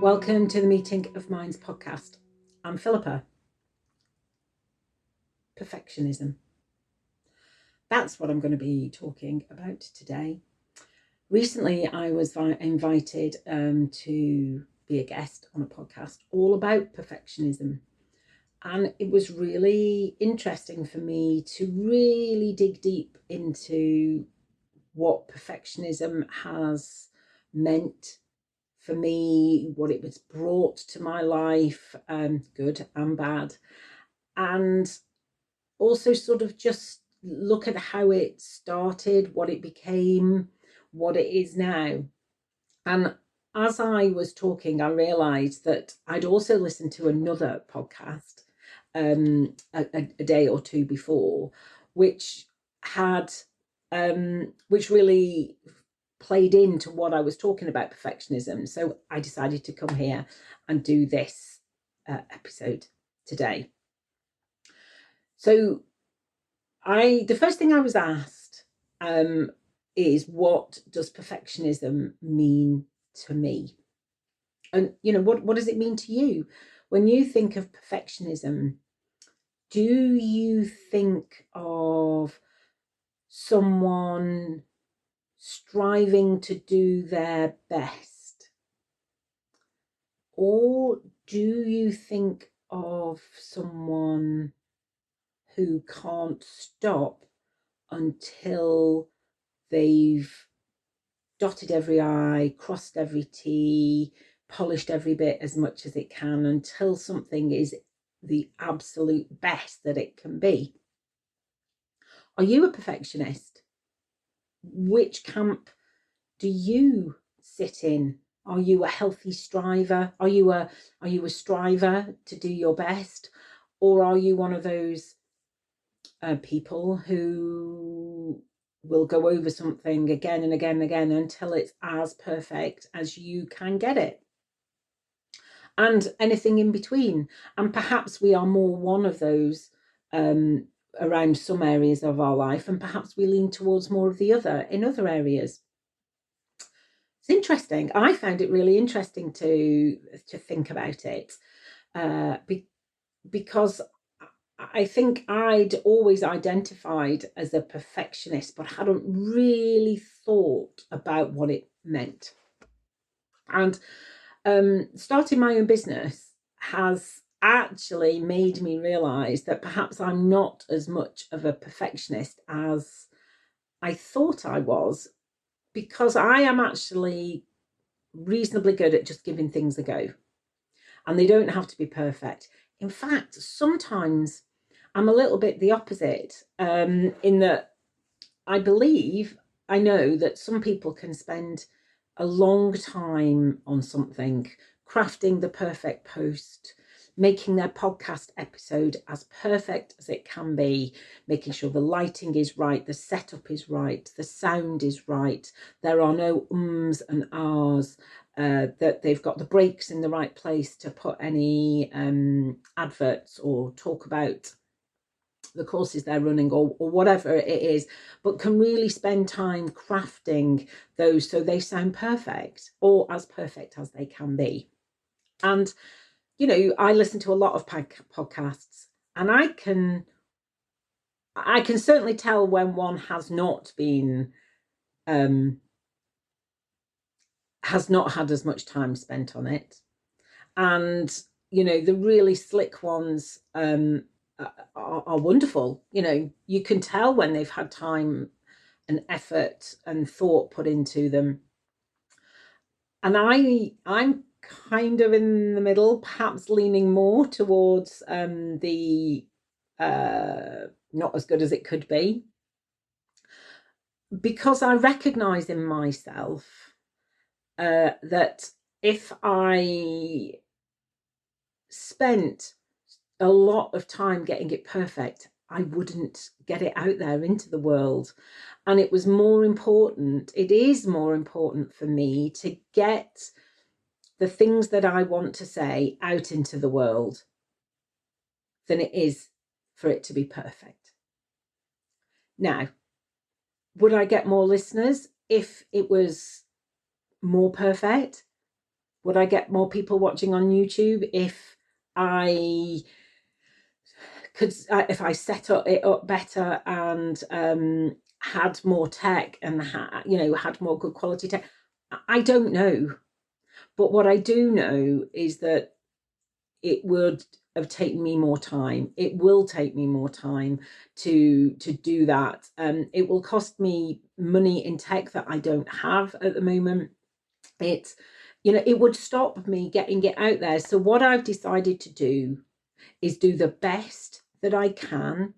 Welcome to the Meeting of Minds podcast. I'm Philippa. Perfectionism. That's what I'm going to be talking about today. Recently, I was invited to be a guest on a podcast all about perfectionism. And it was really interesting for me to really dig deep into what perfectionism has meant for me, what it was brought to my life, good and bad, and also sort of just look at how it started, what it became, what it is now. And as I was talking, I realised that I'd also listened to another podcast a day or two before, which had which really played into what I was talking about, perfectionism. So I decided to come here and do this episode today. So the first thing I was asked is, what does perfectionism mean to me? And, what does it mean to you? When you think of perfectionism, do you think of someone striving to do their best? Or do you think of someone who can't stop until they've dotted every I, crossed every T, polished every bit as much as it can until something is the absolute best that it can be? Are you a perfectionist? Which camp do you sit in? Are you a healthy striver? Are you a striver to do your best? Or are you one of those people who will go over something again and again and again until it's as perfect as you can get it? And anything in between. And perhaps we are more one of those around some areas of our life, and perhaps we lean towards more of the other in other areas. It's interesting. I found it really interesting to think about it because I think I'd always identified as a perfectionist, but hadn't really thought about what it meant. And starting my own business has actually made me realise that perhaps I'm not as much of a perfectionist as I thought I was, because I am actually reasonably good at just giving things a go. And they don't have to be perfect. In fact, sometimes I'm a little bit the opposite, in that I know that some people can spend a long time on something, crafting the perfect post, making their podcast episode as perfect as it can be, making sure the lighting is right, the setup is right, the sound is right, there are no ums and ahs, that they've got the breaks in the right place to put any adverts or talk about the courses they're running, or whatever it is, but can really spend time crafting those so they sound perfect, or as perfect as they can be. And I listen to a lot of podcasts, and I can certainly tell when one has not had as much time spent on it. And the really slick ones are wonderful. You can tell when they've had time and effort and thought put into them. And I'm kind of in the middle, perhaps leaning more towards the not as good as it could be, because I recognise in myself that if I spent a lot of time getting it perfect, I wouldn't get it out there into the world. And it is more important for me to get the things that I want to say out into the world than it is for it to be perfect. Now, would I get more listeners if it was more perfect? Would I get more people watching on YouTube if I if I set it up better and had more tech and had more good quality tech? I don't know. But what I do know is that it would have taken me more time. It will take me more time to do that. It will cost me money in tech that I don't have at the moment. It would stop me getting it out there. So what I've decided to do is do the best that I can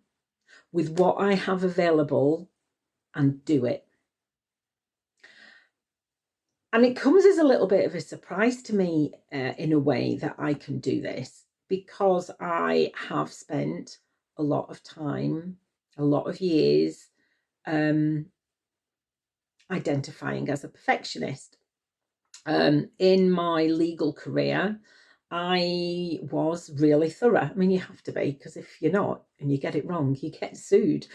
with what I have available and do it. And it comes as a little bit of a surprise to me in a way that I can do this, because I have spent a lot of time, a lot of years identifying as a perfectionist. In my legal career, I was really thorough. I mean, you have to be, because if you're not and you get it wrong, you get sued.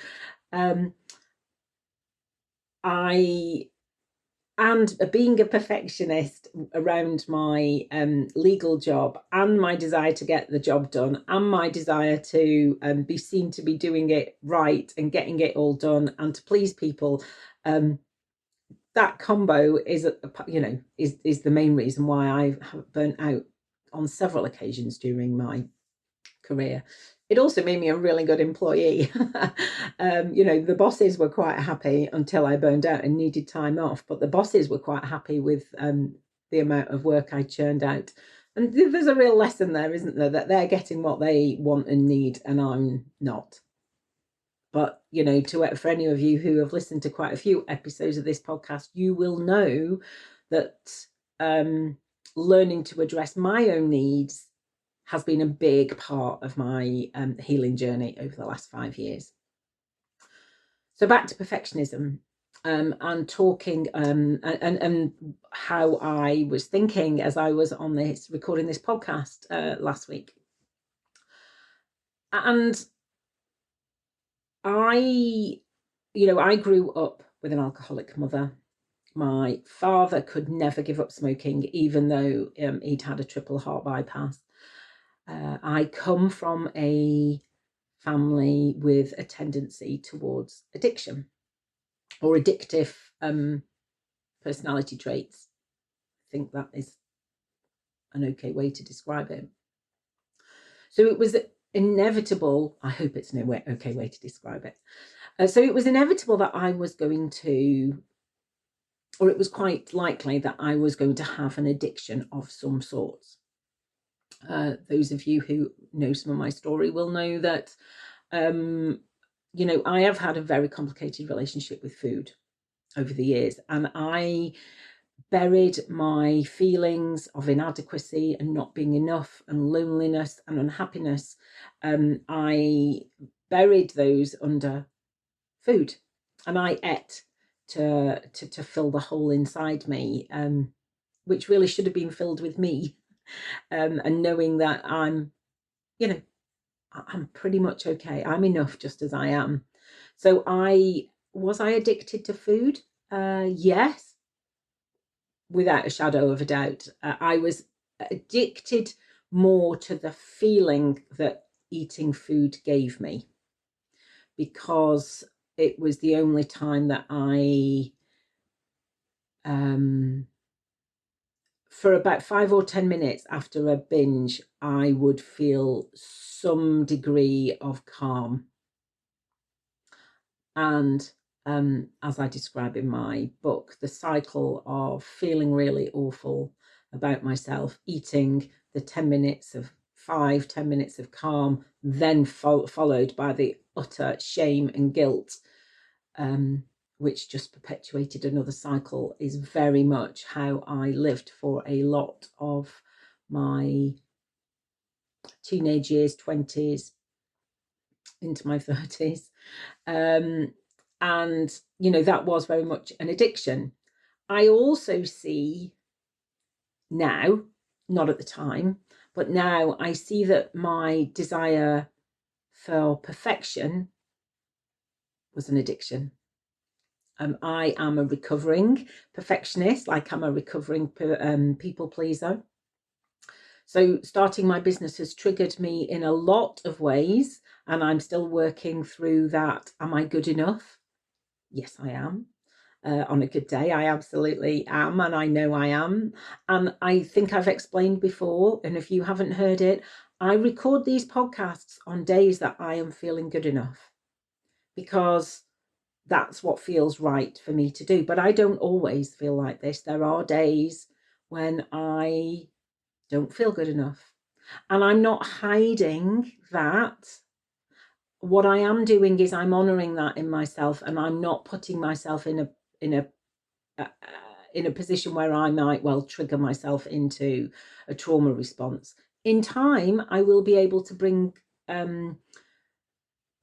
And being a perfectionist around my legal job and my desire to get the job done and my desire to be seen to be doing it right and getting it all done and to please people, that combo is the main reason why I have burnt out on several occasions during my career. It also made me a really good employee. The bosses were quite happy until I burned out and needed time off, but the bosses were quite happy with the amount of work I churned out. And there's a real lesson there, isn't there, that they're getting what they want and need and I'm not. But, for any of you who have listened to quite a few episodes of this podcast, you will know that learning to address my own needs has been a big part of my healing journey over the last 5 years. So back to perfectionism and talking and how I was thinking as I was on recording this podcast last week. And I grew up with an alcoholic mother. My father could never give up smoking, even though he'd had a triple heart bypass. I come from a family with a tendency towards addiction or addictive personality traits. I think that is an okay way to describe it. So it was inevitable. I hope it's an okay way to describe it. So it was inevitable that I was going to, or it was quite likely that I was going to have an addiction of some sorts. Those of you who know some of my story will know that, I have had a very complicated relationship with food over the years, and I buried my feelings of inadequacy and not being enough and loneliness and unhappiness. I buried those under food, and I ate to fill the hole inside me, which really should have been filled with me. And knowing that I'm pretty much okay. I'm enough just as I am. So was I addicted to food? Yes, without a shadow of a doubt. I was addicted more to the feeling that eating food gave me, because it was the only time that I for about 5 or 10 minutes after a binge, I would feel some degree of calm. And as I describe in my book, the cycle of feeling really awful about myself, eating the 10 minutes of 10 minutes of calm, then followed by the utter shame and guilt, which just perpetuated another cycle, is very much how I lived for a lot of my teenage years, 20s, into my 30s. And, that was very much an addiction. I also see now, not at the time, but now I see that my desire for perfection was an addiction. I am a recovering perfectionist, like I'm a recovering people pleaser. So starting my business has triggered me in a lot of ways, and I'm still working through that. Am I good enough? Yes, I am. On a good day, I absolutely am, and I know I am. And I think I've explained before, and if you haven't heard it, I record these podcasts on days that I am feeling good enough, because that's what feels right for me to do. But I don't always feel like this. There are days when I don't feel good enough, and I'm not hiding that. What I am doing is I'm honoring that in myself, and I'm not putting myself in a uh, in a position where I might well trigger myself into a trauma response. In time, I will be able to bring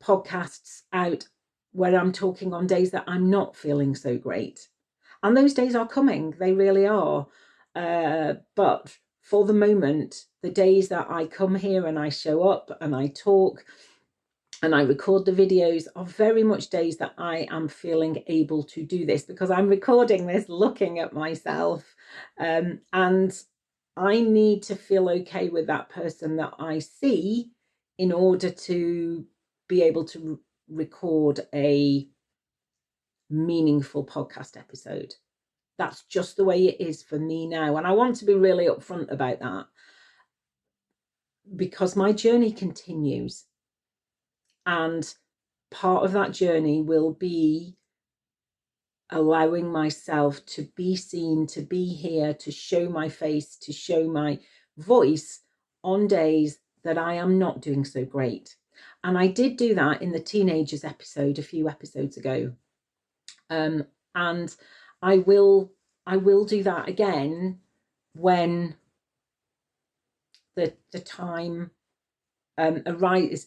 podcasts out where I'm talking on days that I'm not feeling so great. And those days are coming, they really are. But for the moment, the days that I come here and I show up and I talk and I record the videos are very much days that I am feeling able to do this, because I'm recording this looking at myself, and I need to feel okay with that person that I see in order to be able to record a meaningful podcast episode. That's just the way it is for me now, and I want to be really upfront about that, because my journey continues, and part of that journey will be allowing myself to be seen, to be here, to show my face, to show my voice on days that I am not doing so great. And I did do that in the teenagers episode a few episodes ago. And I will do that again when the time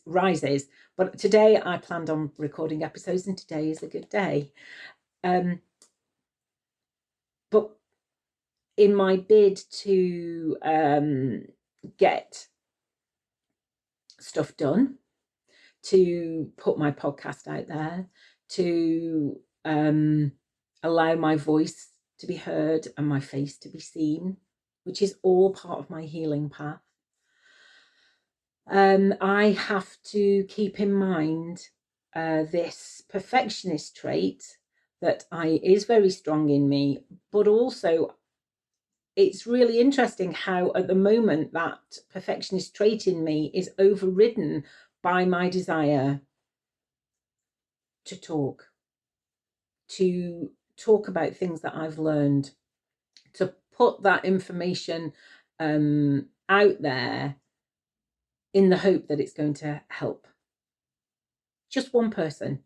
rises. But today I planned on recording episodes, and today is a good day. But in my bid to get stuff done, to put my podcast out there, to allow my voice to be heard and my face to be seen, which is all part of my healing path, I have to keep in mind this perfectionist trait that is very strong in me, but also it's really interesting how at the moment that perfectionist trait in me is overridden by my desire to talk about things that I've learned, to put that information out there in the hope that it's going to help just one person,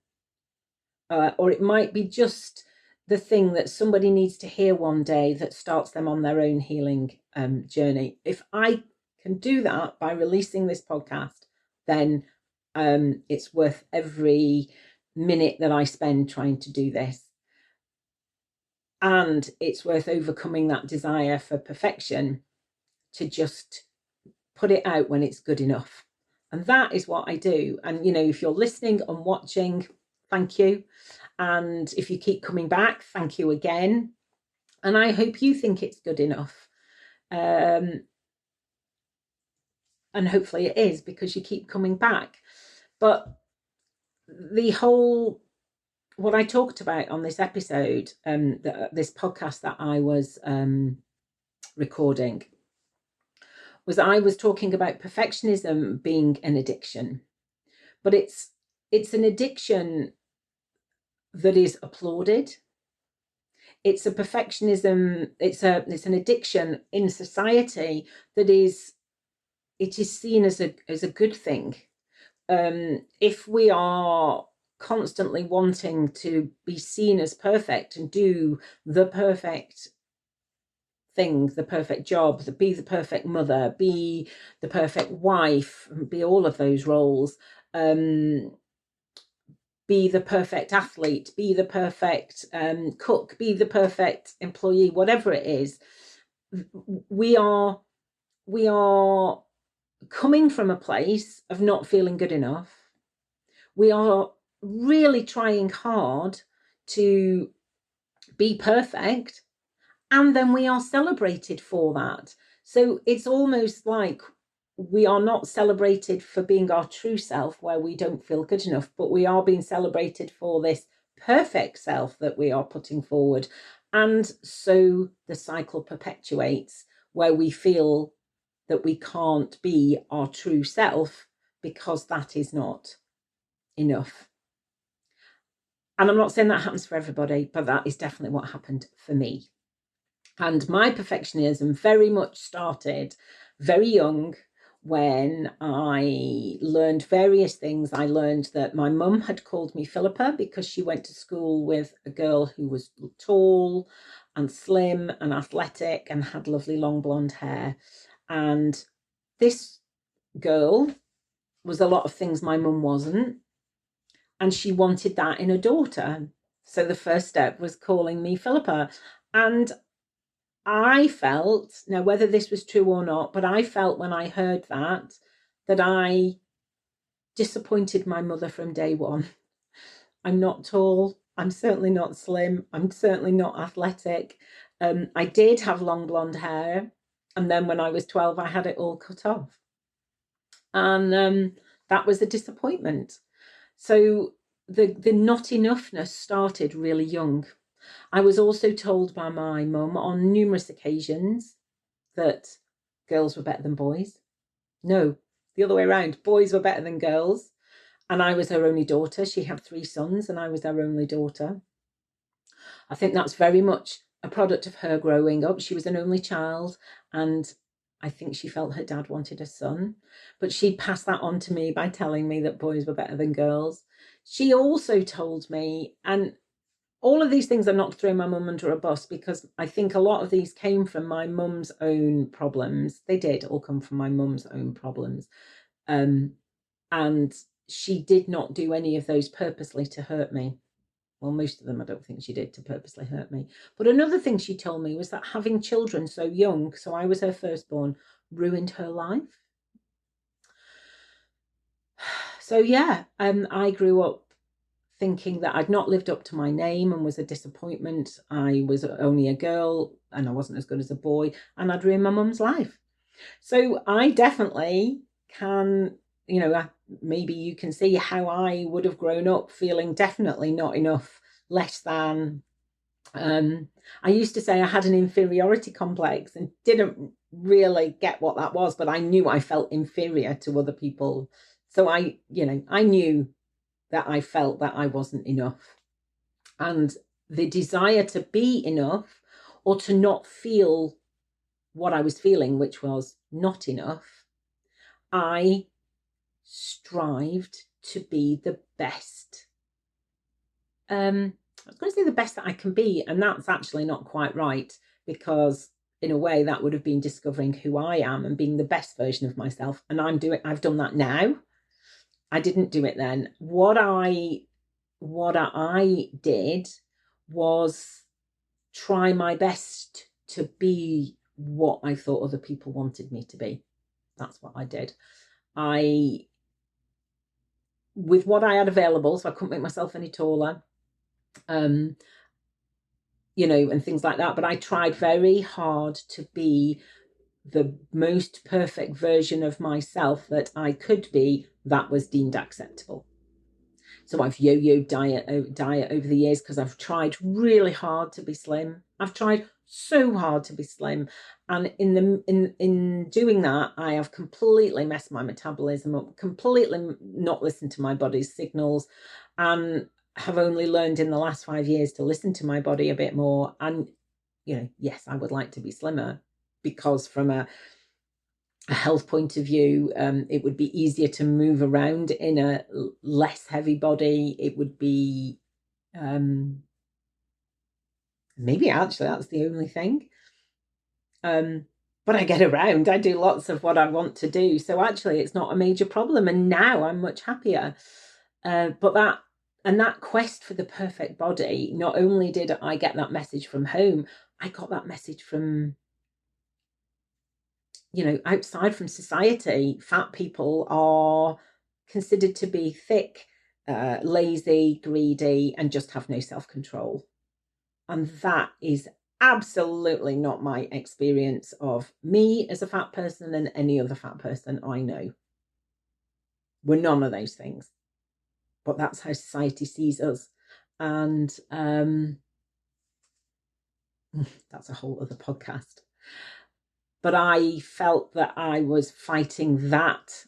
or it might be just the thing that somebody needs to hear one day that starts them on their own healing journey. If I can do that by releasing this podcast, then it's worth every minute that I spend trying to do this. And it's worth overcoming that desire for perfection to just put it out when it's good enough. And that is what I do. And, you know, if you're listening and watching, thank you. And if you keep coming back, thank you again. And I hope you think it's good enough. And hopefully it is, because you keep coming back. But what I talked about on this episode, this podcast that I was recording, was I was talking about perfectionism being an addiction. But it's an addiction that is applauded. It's a perfectionism, it's an addiction in society that is seen as a good thing. If we are constantly wanting to be seen as perfect and do the perfect thing, the perfect job, be the perfect mother, be the perfect wife, be all of those roles, be the perfect athlete, be the perfect cook, be the perfect employee, whatever it is, we are coming from a place of not feeling good enough. We are really trying hard to be perfect, and then we are celebrated for that. So it's almost like we are not celebrated for being our true self, where we don't feel good enough, but we are being celebrated for this perfect self that we are putting forward. And so the cycle perpetuates, where we feel that we can't be our true self because that is not enough. And I'm not saying that happens for everybody, but that is definitely what happened for me. And my perfectionism very much started very young, when I learned various things. I learned that my mum had called me Philippa because she went to school with a girl who was tall and slim and athletic and had lovely long blonde hair. And this girl was a lot of things my mum wasn't. And she wanted that in a daughter. So the first step was calling me Philippa. And I felt, now whether this was true or not, but I felt when I heard that I disappointed my mother from day one. I'm not tall. I'm certainly not slim. I'm certainly not athletic. I did have long blonde hair. And then when I was 12, I had it all cut off. And that was a disappointment. So the not enoughness started really young. I was also told by my mum on numerous occasions that girls were better than boys. No, the other way around. Boys were better than girls. And I was her only daughter. She had 3 sons and I was her only daughter. I think that's very much a product of her growing up. She was an only child, and I think she felt her dad wanted a son. But she passed that on to me by telling me that boys were better than girls. She also told me, and all of these things are not to throw my mum under a bus, because I think a lot of these came from my mum's own problems. They did all come from my mum's own problems. And she did not do any of those purposely to hurt me. Well, most of them I don't think she did to purposely hurt me. But another thing she told me was that having children so young, so I was her firstborn, ruined her life. So yeah, I grew up thinking that I'd not lived up to my name and was a disappointment. I was only a girl and I wasn't as good as a boy, and I'd ruined my mum's life. So I definitely can, maybe you can see how I would have grown up feeling definitely not enough, less than. I used to say I had an inferiority complex and didn't really get what that was, but I knew I felt inferior to other people. So I knew that I felt that I wasn't enough. And the desire to be enough, or to not feel what I was feeling, which was not enough, I strived to be the best. I was going to say the best that I can be, and that's actually not quite right, because in a way that would have been discovering who I am and being the best version of myself. And I've done that now. I didn't do it then. What I did was try my best to be what I thought other people wanted me to be. That's what I did. With what I had available, so I couldn't make myself any taller, and things like that. But I tried very hard to be the most perfect version of myself that I could be, that was deemed acceptable. So I've yo-yoed diet over the years, because I've tried really hard to be slim. I've tried so hard to be slim, and in doing that, I have completely messed my metabolism up, completely not listened to my body's signals, and have only learned in the last 5 years to listen to my body a bit more. And yes, I would like to be slimmer, because from a health point of view, it would be easier to move around in a less heavy body. It would be maybe actually that's the only thing, but I get around. I do lots of what I want to do, so actually it's not a major problem, and now I'm much happier. But that quest for the perfect body, not only did I get that message from home, I got that message from outside, from society. Fat people are considered to be thick, lazy, greedy, and just have no self-control. And that is absolutely not my experience of me as a fat person and any other fat person I know. We're none of those things, but that's how society sees us. And that's a whole other podcast. But I felt that I was fighting that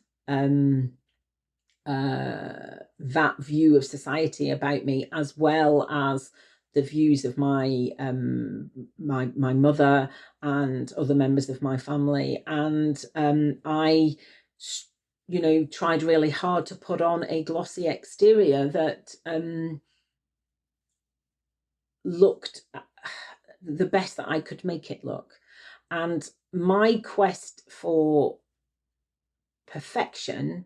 that view of society about me, as well as the views of my my mother and other members of my family. And I, tried really hard to put on a glossy exterior that looked the best that I could make it look. And my quest for perfection,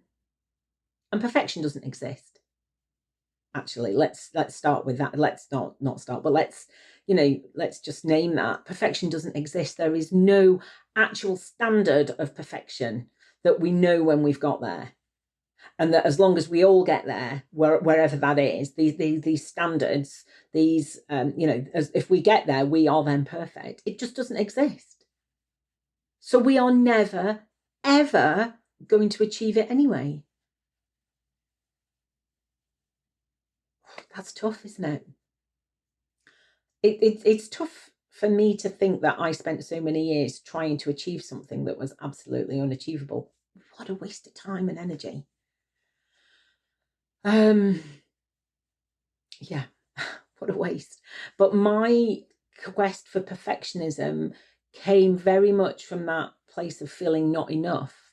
and perfection doesn't exist. Actually, let's start with that. Let's not start, but let's just name that. Perfection doesn't exist. There is no actual standard of perfection that we know when we've got there. And that as long as we all get there, wherever that is, these standards, these if we get there, we are then perfect. It just doesn't exist. So we are never, ever going to achieve it anyway. That's tough, isn't it? It's tough for me to think that I spent so many years trying to achieve something that was absolutely unachievable. What a waste of time and energy. Yeah, what a waste. But my quest for perfectionism came very much from that place of feeling not enough.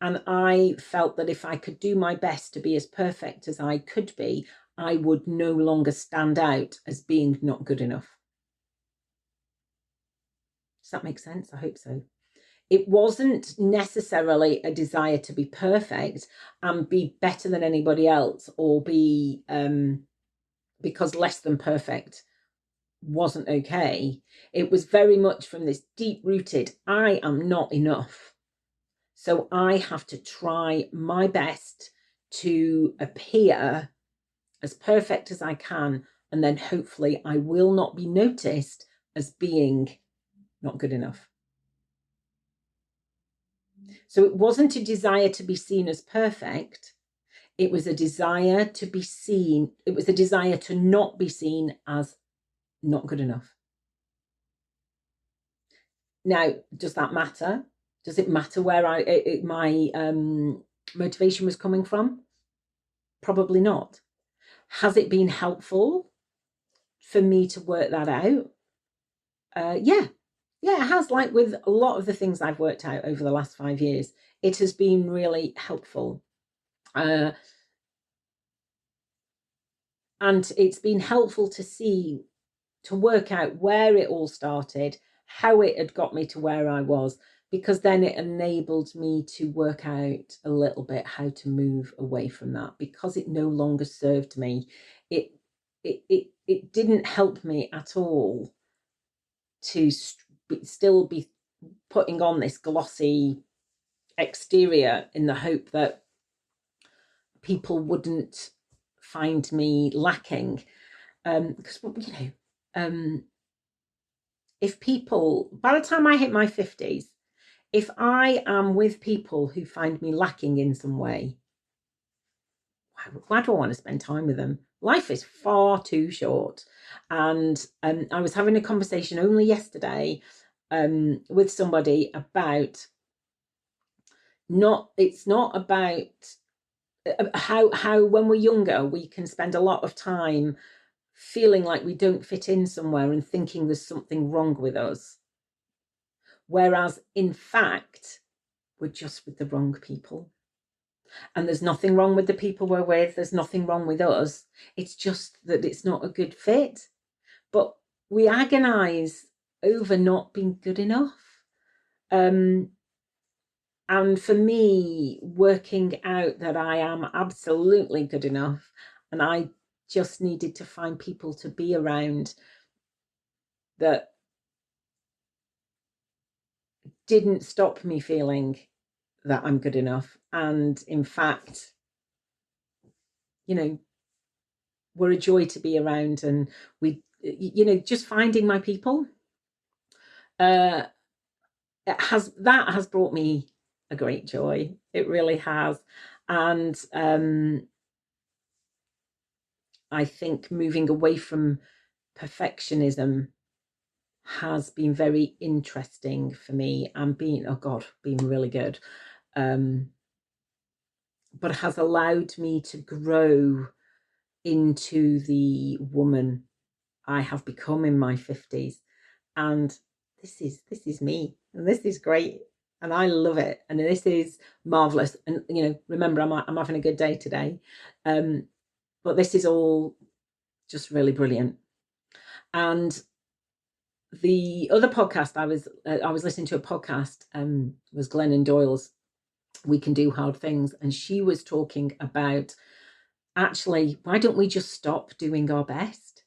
And I felt that if I could do my best to be as perfect as I could be, I would no longer stand out as being not good enough. Does that make sense? I hope so. It wasn't necessarily a desire to be perfect and be better than anybody else, or be because less than perfect wasn't okay. It was very much from this deep-rooted, I am not enough. So I have to try my best to appear as perfect as I can, and then hopefully I will not be noticed as being not good enough. So it wasn't a desire to be seen as perfect. It was a desire to be seen. It was a desire to not be seen as not good enough. Now, does that matter? Does it matter where my motivation was coming from? Probably not. Has it been helpful for me to work that out? Yeah, it has. Like with a lot of the things I've worked out over the last 5 years, it has been really helpful. And it's been helpful to work out where it all started, how it had got me to where I was, because then it enabled me to work out a little bit how to move away from that, because it no longer served me. It didn't help me at all to still be putting on this glossy exterior in the hope that people wouldn't find me lacking. Because if people, by the time I hit my 50s, if I am with people who find me lacking in some way, why do I want to spend time with them? Life is far too short. And I was having a conversation only yesterday with somebody about it's not about how when we're younger, we can spend a lot of time feeling like we don't fit in somewhere and thinking there's something wrong with us. Whereas in fact, we're just with the wrong people. And there's nothing wrong with the people we're with. There's nothing wrong with us. It's just that it's not a good fit. But we agonize over not being good enough. And for me, working out that I am absolutely good enough, and I just needed to find people to be around that didn't stop me feeling that I'm good enough. And in fact, were a joy to be around. And we, just finding my people. that has brought me a great joy. It really has. And I think moving away from perfectionism has been very interesting for me, and been really good. But has allowed me to grow into the woman I have become in my 50s. And this is me, and this is great, and I love it, and this is marvelous. And remember, I'm having a good day today, but this is all just really brilliant. And the other podcast I was listening to a podcast was Glennon Doyle's We Can Do Hard Things, and she was talking about, actually, why don't we just stop doing our best?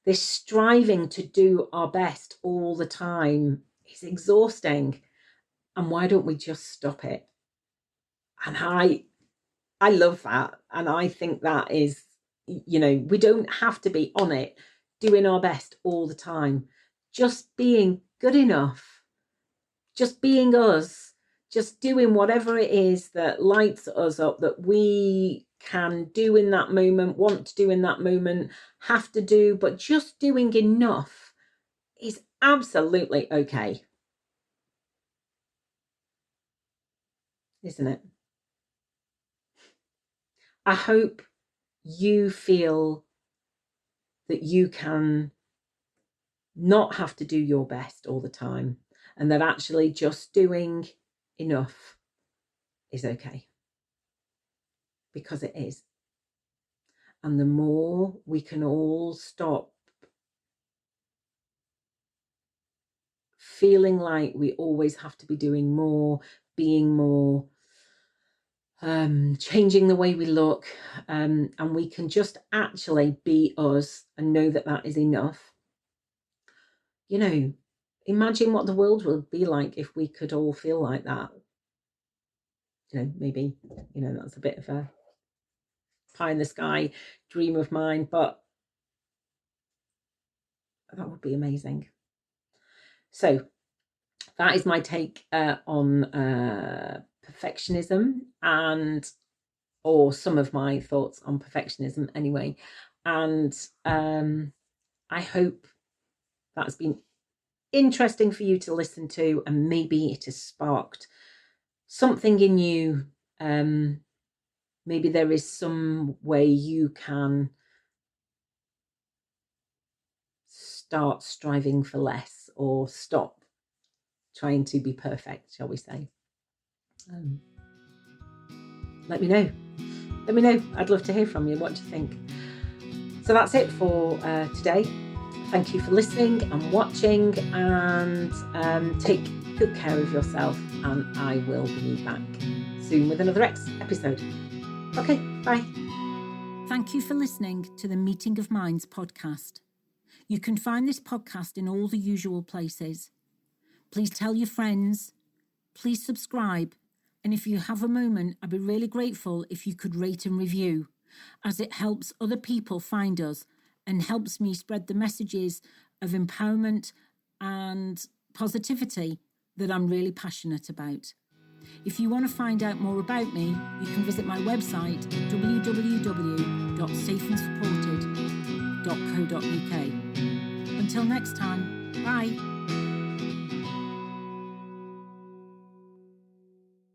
This striving to do our best all the time is exhausting, and why don't we just stop it? And I love that, and I think that is, we don't have to be on it doing our best all the time. Just being good enough, just being us, just doing whatever it is that lights us up, that we can do in that moment, want to do in that moment, have to do, but just doing enough is absolutely okay. Isn't it? I hope you feel that you can not have to do your best all the time, and that actually just doing enough is okay, because it is. And the more we can all stop feeling like we always have to be doing more, being more, changing the way we look, and we can just actually be us and know that that is enough. Imagine what the world would be like if we could all feel like that. Maybe, that's a bit of a pie in the sky dream of mine, but that would be amazing. So that is my take on perfectionism, or some of my thoughts on perfectionism anyway. And I hope that's been interesting for you to listen to, and maybe it has sparked something in you. Maybe there is some way you can start striving for less, or stop trying to be perfect, shall we say. Let me know. I'd love to hear from you. What do you think? So that's it for today. Thank you for listening and watching, and take good care of yourself, and I will be back soon with another episode. Okay, bye. Thank you for listening to the Meeting of Minds podcast. You can find this podcast in all the usual places. Please tell your friends. Please subscribe. And if you have a moment, I'd be really grateful if you could rate and review, as it helps other people find us and helps me spread the messages of empowerment and positivity that I'm really passionate about. If you want to find out more about me, you can visit my website, www.safeandsupported.co.uk. Until next time, bye.